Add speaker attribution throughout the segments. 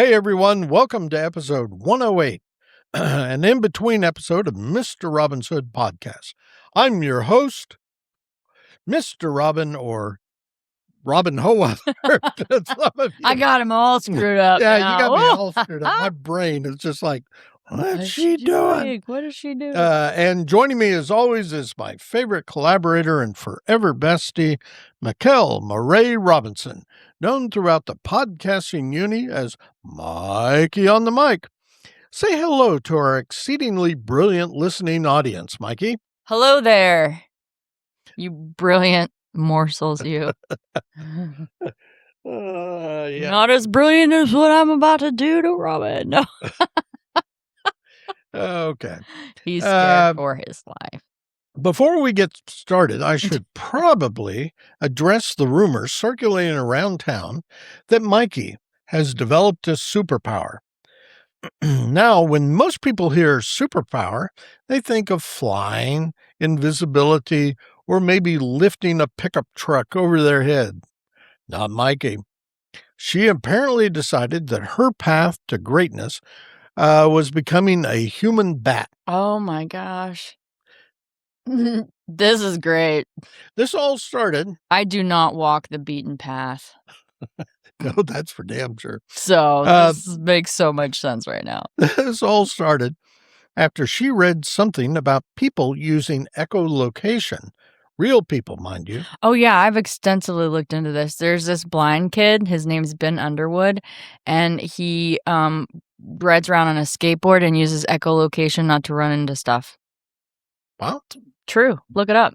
Speaker 1: Hey everyone, welcome to episode 108, an in-between episode of Mr. Robin's Hood podcast. I'm your host, Mr. Robin, or Robin Hohweiler.
Speaker 2: I got him all screwed up.
Speaker 1: Yeah,
Speaker 2: now.
Speaker 1: you got me all screwed up. My brain is just like, what's she doing?
Speaker 2: What is she doing?
Speaker 1: And joining me as always is my favorite collaborator and forever bestie, Mikel Mauree Robinson, known throughout the podcasting uni as Mikey on the mic. Say hello to our exceedingly brilliant listening audience, Mikey.
Speaker 2: Hello there, you brilliant morsels, you.
Speaker 1: Yeah.
Speaker 2: Not as brilliant as what I'm about to do to Robin. No.
Speaker 1: Okay.
Speaker 2: He's scared for his life.
Speaker 1: Before we get started, I should probably address the rumors circulating around town that Mikey has developed a superpower. Now, when most people hear superpower, they think of flying, invisibility, or maybe lifting a pickup truck over their head. Not Mikey. She apparently decided that her path to greatness was becoming a human bat.
Speaker 2: Oh my gosh. This is great.
Speaker 1: This all started...
Speaker 2: I do not walk the beaten path.
Speaker 1: No, that's for damn sure.
Speaker 2: So this makes so much sense right now.
Speaker 1: This all started after she read something about people using echolocation. Real people, mind you.
Speaker 2: Oh, yeah. I've extensively looked into this. There's this blind kid. His name's Ben Underwood. And he rides around on a skateboard and uses echolocation not to run into stuff.
Speaker 1: Wow.
Speaker 2: True. Look it up.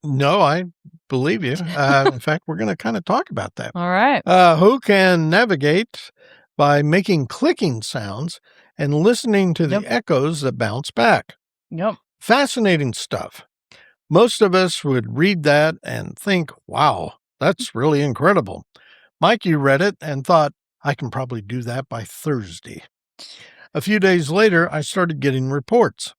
Speaker 1: No, I believe you. In fact, we're going to kind of talk about that.
Speaker 2: All right.
Speaker 1: Who can navigate by making clicking sounds and listening to the echoes that bounce back.
Speaker 2: Yep.
Speaker 1: Fascinating stuff. Most of us would read that and think, wow, that's really incredible. Mikey read it and thought, I can probably do that by Thursday. A few days later, I started getting reports.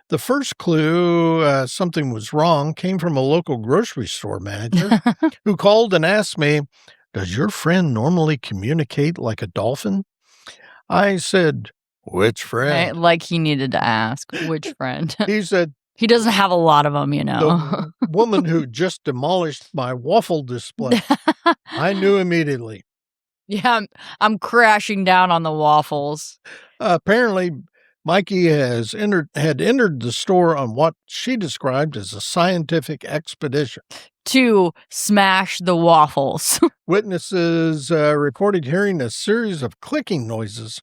Speaker 1: The first clue something was wrong came from a local grocery store manager who called and asked me, does your friend normally communicate like a dolphin? I said, which friend?
Speaker 2: Like he needed to ask, which friend?
Speaker 1: He said,
Speaker 2: he doesn't have a lot of them, you know.
Speaker 1: The woman who just demolished my waffle display. I knew immediately.
Speaker 2: Yeah, I'm crashing down on the waffles.
Speaker 1: Apparently, Mikey had entered the store on what she described as a scientific expedition.
Speaker 2: To smash the waffles.
Speaker 1: Witnesses reported hearing a series of clicking noises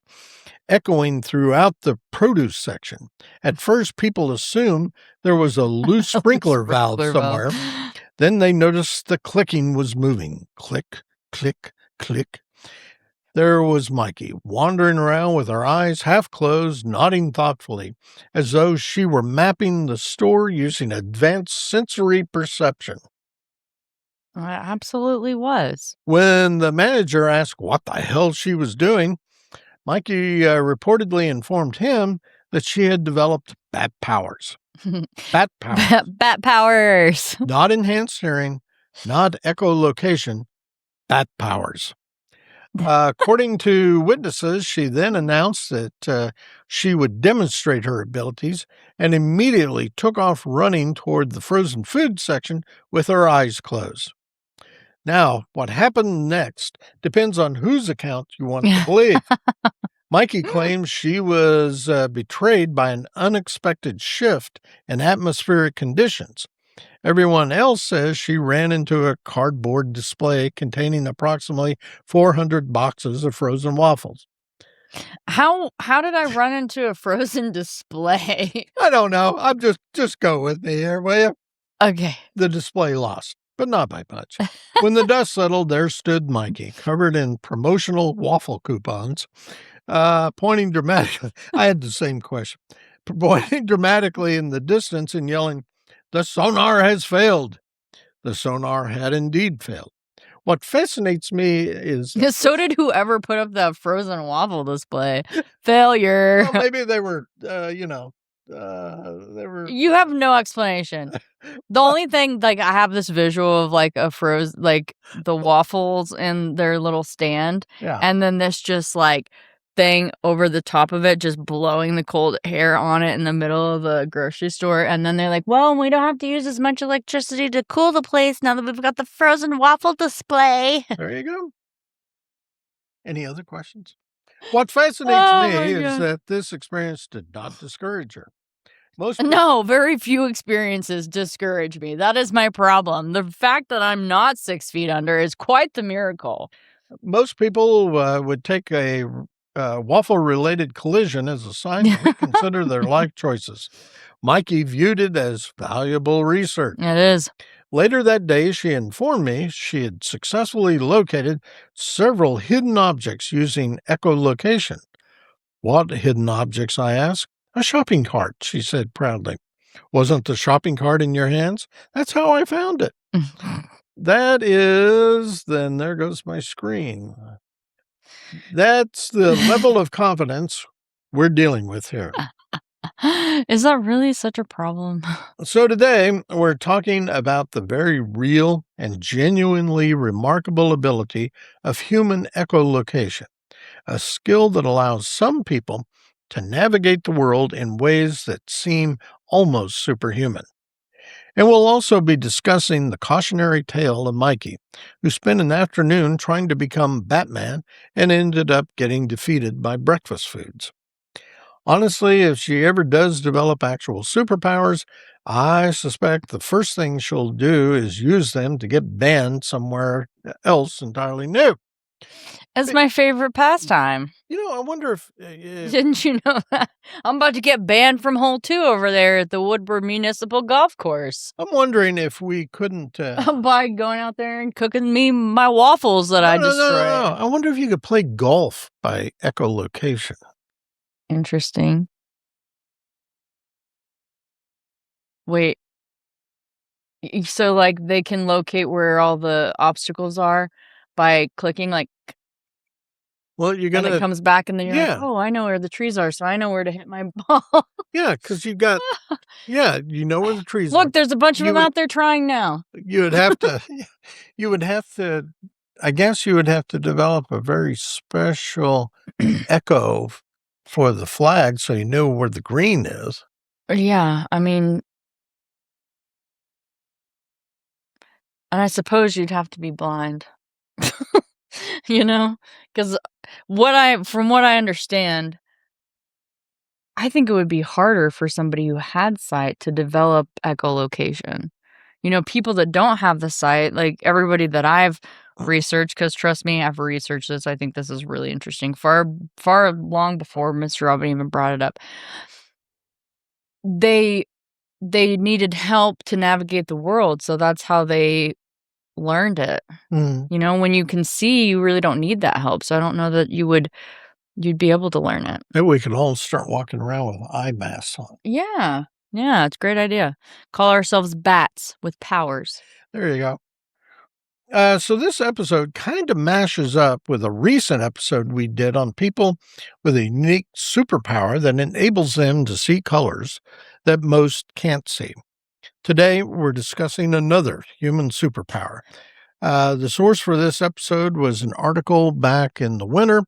Speaker 1: echoing throughout the produce section. At first, people assumed there was a loose sprinkler valve somewhere. Then they noticed the clicking was moving. Click, click, click. There was Mikey, wandering around with her eyes half closed, nodding thoughtfully, as though she were mapping the store using advanced sensory perception.
Speaker 2: It absolutely was.
Speaker 1: When the manager asked what the hell she was doing, Mikey reportedly informed him that she had developed bat powers. Bat powers.
Speaker 2: Bat powers.
Speaker 1: Not enhanced hearing, not echolocation, bat powers. According to witnesses, she then announced that she would demonstrate her abilities and immediately took off running toward the frozen food section with her eyes closed. Now, what happened next depends on whose account you want to believe. Mikey claims she was betrayed by an unexpected shift in atmospheric conditions. Everyone else says she ran into a cardboard display containing approximately 400 boxes of frozen waffles.
Speaker 2: How did I run into a frozen display?
Speaker 1: I don't know. I'm just go with me here, will you?
Speaker 2: Okay.
Speaker 1: The display lost, but not by much. When the dust settled, there stood Mikey, covered in promotional waffle coupons, pointing dramatically. I had the same question. Pointing dramatically in the distance and yelling, the sonar has failed. The sonar had indeed failed. What fascinates me is...
Speaker 2: So did whoever put up the frozen waffle display. Failure.
Speaker 1: Well, maybe they were, They were.
Speaker 2: You have no explanation. The only thing, like, I have this visual of, like, the waffles in their little stand,
Speaker 1: Yeah.
Speaker 2: and then this just, like, thing over the top of it just blowing the cold air on it in the middle of a grocery store, and then they're like, "Well, we don't have to use as much electricity to cool the place now that we've got the frozen waffle display."
Speaker 1: There you go. Any other questions? What fascinates
Speaker 2: Oh
Speaker 1: me
Speaker 2: my
Speaker 1: is
Speaker 2: god.
Speaker 1: that this experience did not discourage her. Most
Speaker 2: No, very few experiences discourage me. That is my problem. The fact that I'm not 6 feet under is quite the miracle.
Speaker 1: most people would take a waffle-related collision as a sign to reconsider their life choices. Mikey viewed it as valuable research.
Speaker 2: It is.
Speaker 1: Later that day, she informed me she had successfully located several hidden objects using echolocation. What hidden objects? I asked. A shopping cart, she said proudly. Wasn't the shopping cart in your hands? That's how I found it. That is, then there goes my screen. That's the level of confidence we're dealing with here.
Speaker 2: Is that really such a problem?
Speaker 1: So today we're talking about the very real and genuinely remarkable ability of human echolocation, a skill that allows some people to navigate the world in ways that seem almost superhuman. And we'll also be discussing the cautionary tale of Mikey, who spent an afternoon trying to become Batman and ended up getting defeated by breakfast foods. Honestly, if she ever does develop actual superpowers, I suspect the first thing she'll do is use them to get banned somewhere else entirely new.
Speaker 2: It's my favorite pastime.
Speaker 1: I wonder if
Speaker 2: Didn't you know that? I'm about to get banned from hole 2 over there at the Woodward Municipal Golf Course
Speaker 1: I'm wondering if we couldn't.
Speaker 2: by going out there and cooking me my waffles that I
Speaker 1: No, no, no,
Speaker 2: destroyed.
Speaker 1: no. I wonder if you could play golf by echolocation.
Speaker 2: Interesting. Wait, so, like, they can locate where all the obstacles are by clicking, like,
Speaker 1: Well, you're
Speaker 2: and it
Speaker 1: gonna.
Speaker 2: comes back, and then you're like,
Speaker 1: Yeah,
Speaker 2: "Oh, I know where the trees are, so I know where to hit my ball."
Speaker 1: yeah, because you've got. Yeah, you know where the trees are.
Speaker 2: Look, there's a bunch of
Speaker 1: You
Speaker 2: them
Speaker 1: would.
Speaker 2: out there trying now.
Speaker 1: You would have to. You would have to. I guess you would have to develop a very special echo for the flag, so you know where the green is.
Speaker 2: Yeah, I mean, and I suppose you'd have to be blind. You know, because from what I understand, I think it would be harder for somebody who had sight to develop echolocation. People that don't have the sight, like everybody that I've researched, because trust me, I've researched this. I think this is really interesting. Far, far long before Mr. Robin even brought it up, they needed help to navigate the world, so that's how they learned it.
Speaker 1: Mm.
Speaker 2: When you can see, you really don't need that help. So I don't know that you'd be able to learn it.
Speaker 1: Maybe we could all start walking around with eye masks on.
Speaker 2: Yeah. Yeah, it's a great idea. Call ourselves bats with powers.
Speaker 1: There you go. So this episode kind of mashes up with a recent episode we did on people with a unique superpower that enables them to see colors that most can't see. Today, we're discussing another human superpower. The source for this episode was an article back in the winter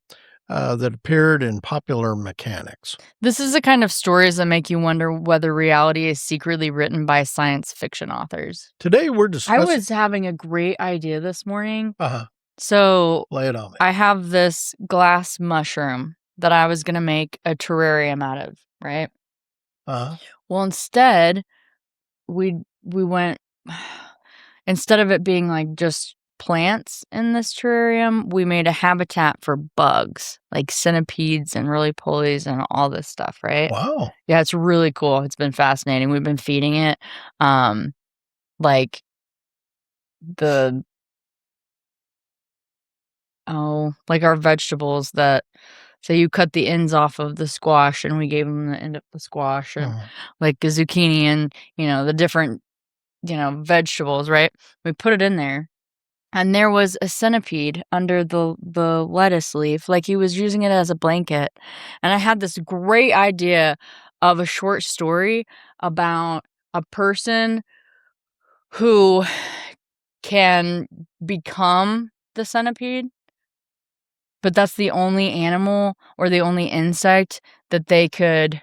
Speaker 1: that appeared in Popular Mechanics.
Speaker 2: This is the kind of stories that make you wonder whether reality is secretly written by science fiction authors.
Speaker 1: Today, we're
Speaker 2: I
Speaker 1: discussing.
Speaker 2: was having a great idea this morning.
Speaker 1: Uh-huh.
Speaker 2: So
Speaker 1: Lay it on me.
Speaker 2: I have this glass mushroom that I was going to make a terrarium out of, right?
Speaker 1: Uh-huh.
Speaker 2: Well, instead, we went instead of it being like just plants in this terrarium, we made a habitat for bugs, like centipedes and roly-polies and all this stuff, right?
Speaker 1: Wow.
Speaker 2: Yeah, it's really cool. It's been fascinating. We've been feeding it like the like our vegetables that so you cut the ends off of the squash and we gave them the end of the squash and like the zucchini and the different vegetables, right? We put it in there. And there was a centipede under the lettuce leaf, like he was using it as a blanket. And I had this great idea of a short story about a person who can become the centipede, but that's the only animal or the only insect that they could,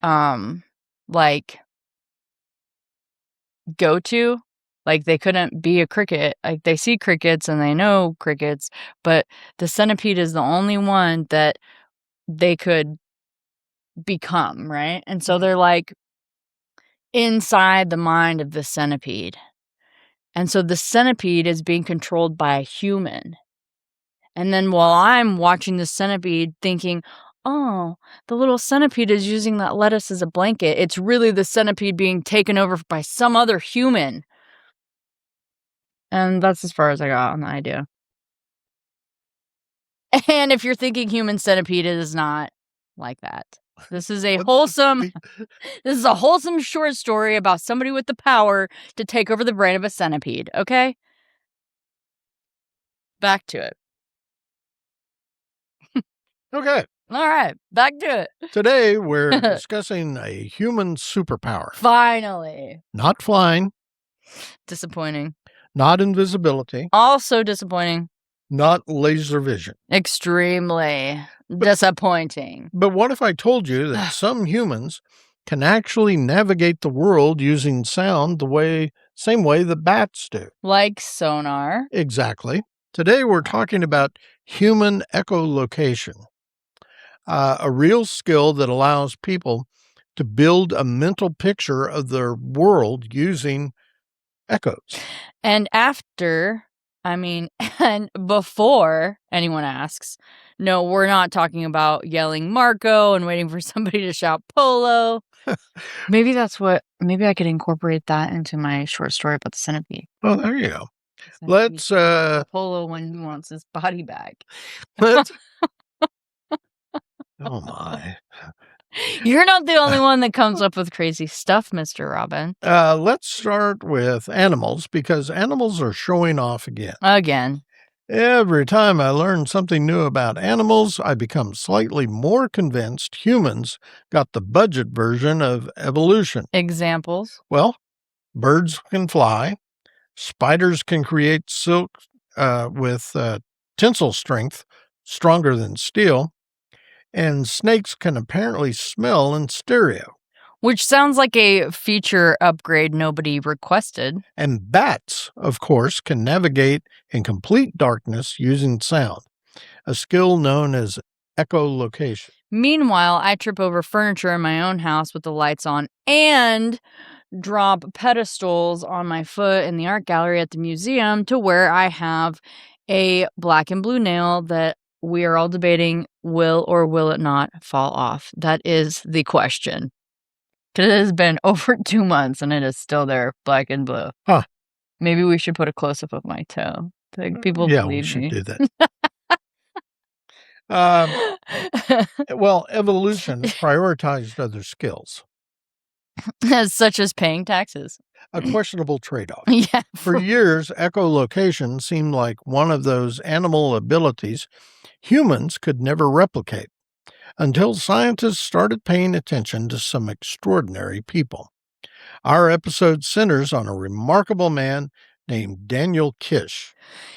Speaker 2: like, go to. Like, they couldn't be a cricket. Like, they see crickets and they know crickets, but the centipede is the only one that they could become, right? And so they're, like, inside the mind of the centipede. And so the centipede is being controlled by a human. And then while I'm watching the centipede thinking, oh, the little centipede is using that lettuce as a blanket, it's really the centipede being taken over by some other human. And that's as far as I got on the idea. And if you're thinking human centipede, it is not like that. This is a wholesome short story about somebody with the power to take over the brain of a centipede, okay? Back to it.
Speaker 1: Okay.
Speaker 2: All right, back to it.
Speaker 1: Today, we're discussing a human superpower.
Speaker 2: Finally.
Speaker 1: Not flying.
Speaker 2: Disappointing.
Speaker 1: Not invisibility.
Speaker 2: Also disappointing.
Speaker 1: Not laser vision.
Speaker 2: Extremely disappointing.
Speaker 1: But what if I told you that some humans can actually navigate the world using sound same way the bats do?
Speaker 2: Like sonar.
Speaker 1: Exactly. Today, we're talking about human echolocation. A real skill that allows people to build a mental picture of their world using echoes.
Speaker 2: And and before anyone asks, no, we're not talking about yelling Marco and waiting for somebody to shout Polo. Maybe I could incorporate that into my short story about the centipede.
Speaker 1: Oh, there you go. Let's
Speaker 2: Polo when he wants his body back.
Speaker 1: Let's Oh my.
Speaker 2: You're not the only one that comes up with crazy stuff, Mr. Robin.
Speaker 1: Let's start with animals because animals are showing off again.
Speaker 2: Again.
Speaker 1: Every time I learn something new about animals, I become slightly more convinced humans got the budget version of evolution.
Speaker 2: Examples?
Speaker 1: Well, birds can fly. Spiders can create silk with tensile strength stronger than steel. And snakes can apparently smell in stereo.
Speaker 2: Which sounds like a feature upgrade nobody requested.
Speaker 1: And bats, of course, can navigate in complete darkness using sound, a skill known as echolocation.
Speaker 2: Meanwhile, I trip over furniture in my own house with the lights on and drop pedestals on my foot in the art gallery at the museum to where I have a black and blue nail that we are all debating will or will it not fall off. That is the question. Because it has been over 2 months and it is still there, black and blue.
Speaker 1: Huh.
Speaker 2: Maybe we should put a close-up of my toe. Like, people
Speaker 1: Yeah,
Speaker 2: believe
Speaker 1: we should
Speaker 2: me.
Speaker 1: do that. Well, evolution prioritized other skills.
Speaker 2: Such as paying taxes.
Speaker 1: A questionable trade-off.
Speaker 2: Yeah.
Speaker 1: For years, echolocation seemed like one of those animal abilities humans could never replicate, until scientists started paying attention to some extraordinary people. Our episode centers on a remarkable man named Daniel Kish.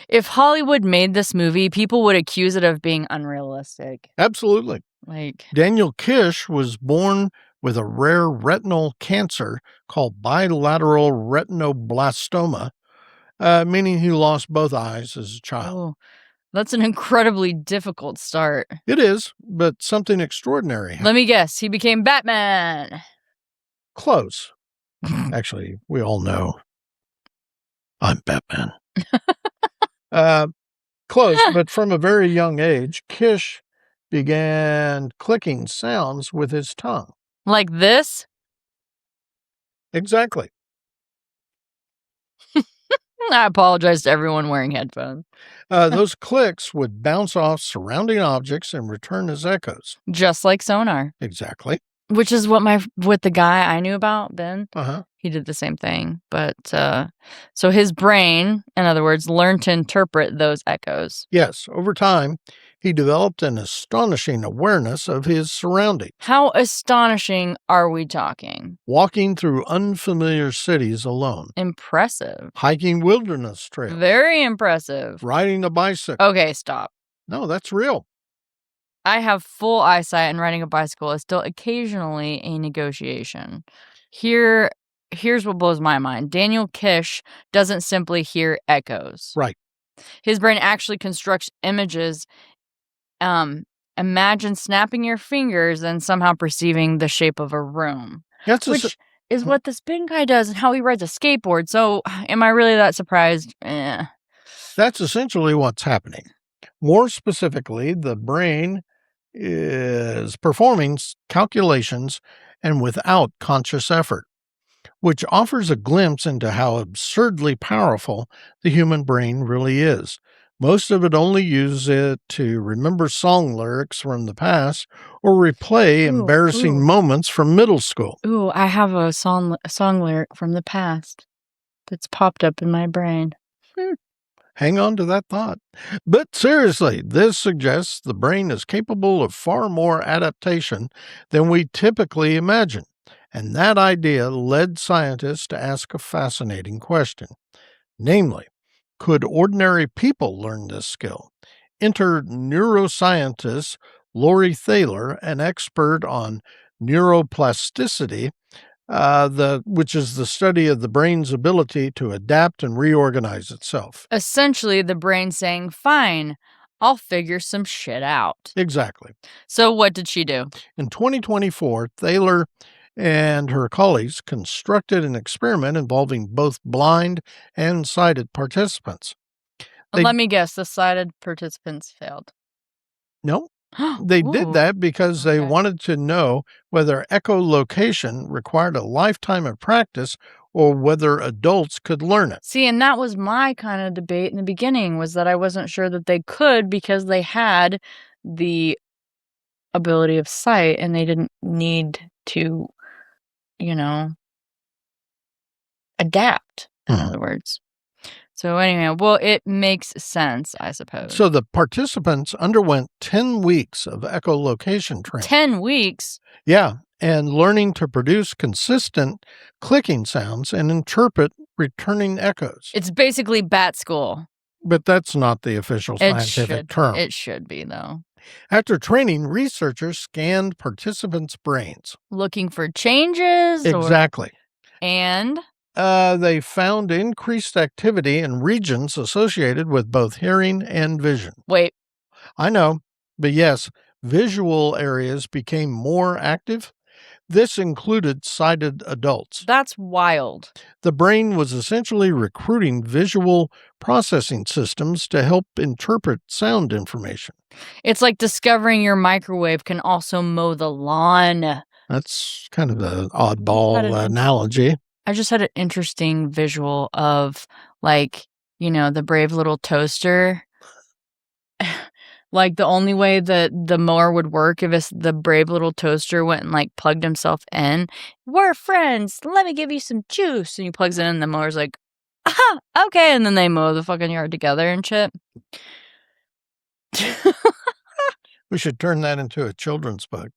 Speaker 2: If Hollywood made this movie, people would accuse it of being unrealistic.
Speaker 1: Absolutely.
Speaker 2: Like,
Speaker 1: Daniel Kish was born with a rare retinal cancer called bilateral retinoblastoma, meaning he lost both eyes as a child.
Speaker 2: oh, that's an incredibly difficult start.
Speaker 1: It is, but something extraordinary happened.
Speaker 2: Let me guess, he became Batman.
Speaker 1: Close. Actually, we all know I'm Batman. Close, but from a very young age, Kish began clicking sounds with his tongue.
Speaker 2: Like this?
Speaker 1: Exactly.
Speaker 2: I apologize to everyone wearing headphones.
Speaker 1: Those clicks would bounce off surrounding objects and return as echoes.
Speaker 2: Just like sonar.
Speaker 1: Exactly.
Speaker 2: Which is what the guy I knew about, Ben.
Speaker 1: Uh-huh.
Speaker 2: He did the same thing. But, so his brain, in other words, learned to interpret those echoes.
Speaker 1: Yes, over time, He developed an astonishing awareness of his surroundings.
Speaker 2: How astonishing are we talking?
Speaker 1: Walking through unfamiliar cities alone.
Speaker 2: Impressive.
Speaker 1: Hiking wilderness trails.
Speaker 2: Very impressive.
Speaker 1: Riding a bicycle.
Speaker 2: Okay, stop.
Speaker 1: No, that's real.
Speaker 2: I have full eyesight, and riding a bicycle is still occasionally a negotiation. Here's what blows my mind. Daniel Kish doesn't simply hear echoes.
Speaker 1: Right.
Speaker 2: His brain actually constructs images. Imagine snapping your fingers and somehow perceiving the shape of a room, which is what this big guy does and how he rides a skateboard. So am I really that surprised?
Speaker 1: That's essentially what's happening. More specifically, the brain is performing calculations and without conscious effort, which offers a glimpse into how absurdly powerful the human brain really is. Most of it only uses it to remember song lyrics from the past or replay embarrassing moments from middle school.
Speaker 2: Ooh, I have a song lyric from the past that's popped up in my brain.
Speaker 1: Hang on to that thought. But seriously, this suggests the brain is capable of far more adaptation than we typically imagine. And that idea led scientists to ask a fascinating question. Namely, could ordinary people learn this skill? Enter neuroscientist Lori Thaler, an expert on neuroplasticity, which is the study of the brain's ability to adapt and reorganize itself.
Speaker 2: Essentially, the brain saying, fine, I'll figure some shit out.
Speaker 1: Exactly.
Speaker 2: So what did she do?
Speaker 1: In 2024, Thaler and her colleagues constructed an experiment involving both blind and sighted participants.
Speaker 2: Let me guess, the sighted participants failed.
Speaker 1: No, they did that because they wanted to know whether echolocation required a lifetime of practice or whether adults could learn it.
Speaker 2: See, and that was my kind of debate in the beginning, was that I wasn't sure that they could because they had the ability of sight and they didn't need to, adapt, in other words. So anyway, well, it makes sense, I suppose.
Speaker 1: So the participants underwent 10 weeks of echolocation training.
Speaker 2: 10 weeks?
Speaker 1: Yeah, and learning to produce consistent clicking sounds and interpret returning echoes.
Speaker 2: It's basically bat school.
Speaker 1: But that's not the official scientific term.
Speaker 2: It should be, though.
Speaker 1: After training, researchers scanned participants' brains.
Speaker 2: Looking for changes?
Speaker 1: Exactly.
Speaker 2: And?
Speaker 1: They found increased activity in regions associated with both hearing and vision.
Speaker 2: Wait.
Speaker 1: I know, but yes, visual areas became more active. This included sighted adults.
Speaker 2: That's wild.
Speaker 1: The brain was essentially recruiting visual processing systems to help interpret sound information.
Speaker 2: It's like discovering your microwave can also mow the lawn.
Speaker 1: That's kind of an oddball analogy.
Speaker 2: I just had an interesting visual of, the brave little toaster. The only way that the mower would work if the brave little toaster went and, plugged himself in. We're friends. Let me give you some juice. And he plugs it in, and the mower's like, aha, okay. And then they mow the fucking yard together and shit.
Speaker 1: We should turn that into a children's book.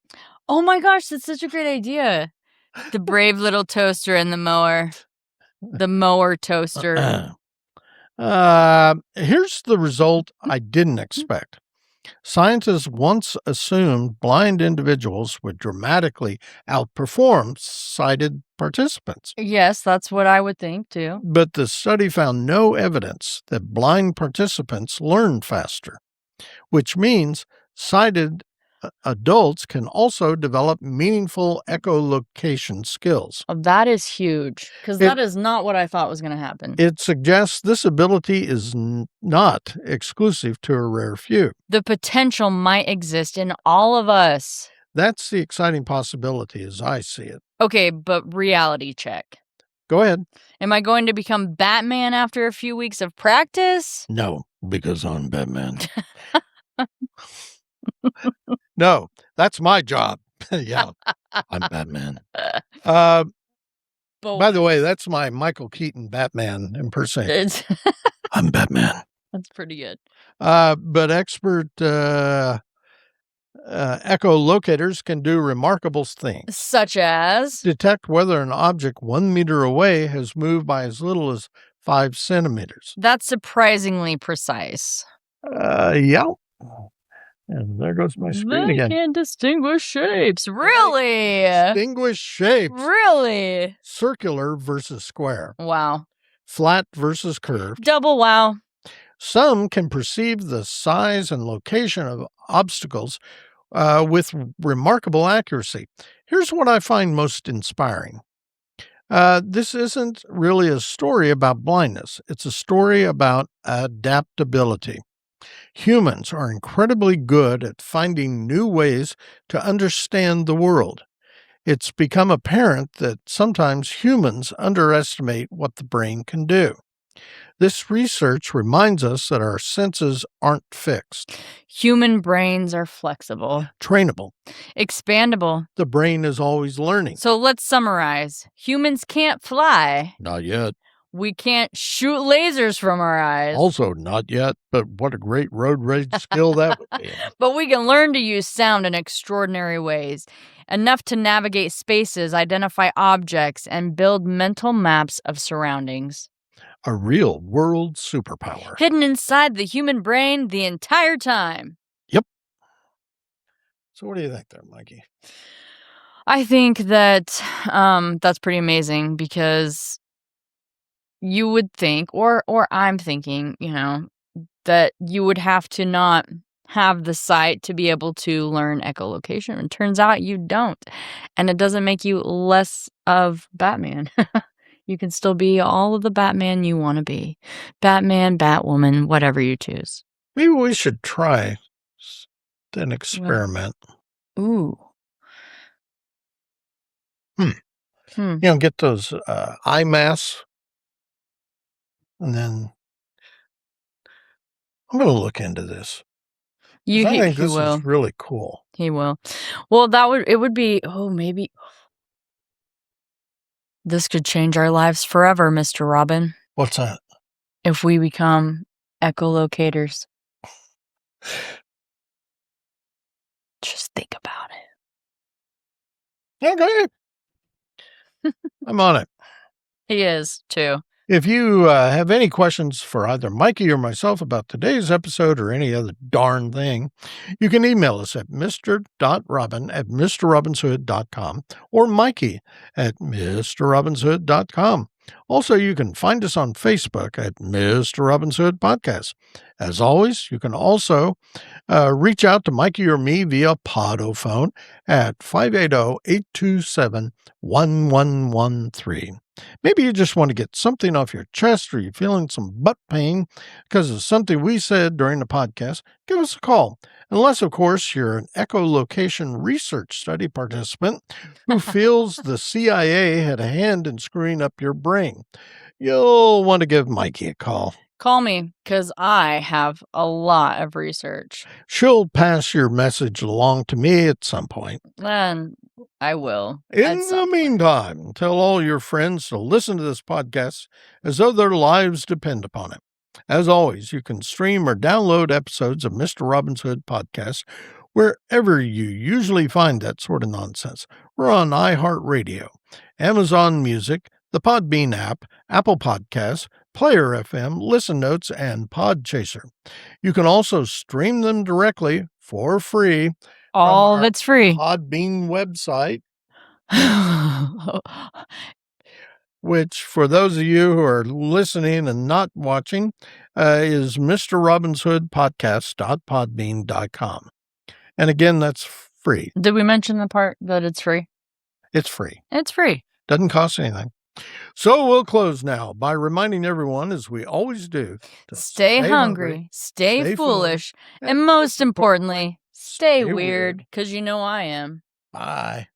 Speaker 2: Oh my gosh, that's such a great idea. The brave little toaster and the mower. The mower toaster.
Speaker 1: Here's the result I didn't expect. Scientists once assumed blind individuals would dramatically outperform sighted participants.
Speaker 2: Yes, that's what I would think too.
Speaker 1: But the study found no evidence that blind participants learn faster, which means sighted adults can also develop meaningful echolocation skills.
Speaker 2: Oh, that is huge, because that is not what I thought was going to happen.
Speaker 1: It suggests this ability is not exclusive to a rare few.
Speaker 2: The potential might exist in all of us.
Speaker 1: That's the exciting possibility as I see it.
Speaker 2: Okay, but reality check.
Speaker 1: Go ahead.
Speaker 2: Am I going to become Batman after a few weeks of practice?
Speaker 1: No, because I'm Batman. No, that's my job. Yeah, I'm Batman. By the way, that's my Michael Keaton Batman impersonation. I'm Batman.
Speaker 2: That's pretty good.
Speaker 1: But expert echolocators can do remarkable things.
Speaker 2: Such as?
Speaker 1: Detect whether an object 1 meter away has moved by as little as 5 centimeters.
Speaker 2: That's surprisingly precise.
Speaker 1: Yeah. And there goes my screen
Speaker 2: They
Speaker 1: again.
Speaker 2: can distinguish shapes. Really?
Speaker 1: Distinguish shapes.
Speaker 2: Really?
Speaker 1: Circular versus square.
Speaker 2: Wow.
Speaker 1: Flat versus curved.
Speaker 2: Double wow.
Speaker 1: Some can perceive the size and location of obstacles with remarkable accuracy. Here's what I find most inspiring. This isn't really a story about blindness. It's a story about adaptability. Humans are incredibly good at finding new ways to understand the world. It's become apparent that sometimes humans underestimate what the brain can do. This research reminds us that our senses aren't fixed.
Speaker 2: Human brains are flexible,
Speaker 1: Trainable.
Speaker 2: expandable.
Speaker 1: The brain is always learning.
Speaker 2: So let's summarize. Humans can't fly.
Speaker 1: Not yet.
Speaker 2: We can't shoot lasers from our eyes.
Speaker 1: Also not yet, but what a great road rage skill that would be.
Speaker 2: But we can learn to use sound in extraordinary ways, enough to navigate spaces, identify objects, and build mental maps of surroundings.
Speaker 1: A real world superpower.
Speaker 2: Hidden inside the human brain the entire time.
Speaker 1: Yep. So what do you think there, Mikey?
Speaker 2: I think that that's pretty amazing because you would think, or I'm thinking, that you would have to not have the sight to be able to learn echolocation. And turns out you don't. And it doesn't make you less of Batman. You can still be all of the Batman you want to be. Batman, Batwoman, whatever you choose.
Speaker 1: Maybe we should try an experiment.
Speaker 2: Ooh.
Speaker 1: Get those eye masks. And then I'm going to look into this. I think this is really cool.
Speaker 2: He will. Well, it would be, maybe this could change our lives forever, Mr. Robin.
Speaker 1: What's that?
Speaker 2: If we become echolocators. Just think about it.
Speaker 1: Okay. I'm on it.
Speaker 2: He is, too.
Speaker 1: If you have any questions for either Mikey or myself about today's episode or any other darn thing, you can email us at mr.robin@mrrobinshood.com or Mikey@mrrobinshood.com. Also, you can find us on Facebook at Mr. Robin's Hood Podcast. As always, you can also reach out to Mikey or me via Podophone at 580-827-1113. Maybe you just want to get something off your chest or you're feeling some butt pain because of something we said during the podcast, give us a call. Unless, of course, you're an echolocation research study participant who feels the CIA had a hand in screwing up your brain. You'll want to give Mikey a call.
Speaker 2: Call me, because I have a lot of research.
Speaker 1: She'll pass your message along to me at some point.
Speaker 2: And I will.
Speaker 1: In the meantime, tell all your friends to listen to this podcast as though their lives depend upon it. As always, you can stream or download episodes of Mr. Robin's Hood Podcast wherever you usually find that sort of nonsense. We're on iHeartRadio, Amazon Music, the Podbean app, Apple Podcasts, Player FM, Listen Notes, and Podchaser. You can also stream them directly for free.
Speaker 2: All that's free.
Speaker 1: Podbean website. Which, for those of you who are listening and not watching, is mrrobinshoodpodcast.podbean.com. And again, that's free.
Speaker 2: Did we mention the part that it's free?
Speaker 1: It's free.
Speaker 2: It's free.
Speaker 1: Doesn't cost anything. So we'll close now by reminding everyone, as we always do, to
Speaker 2: stay hungry, stay foolish, and most importantly, stay weird, because you know I am.
Speaker 1: Bye.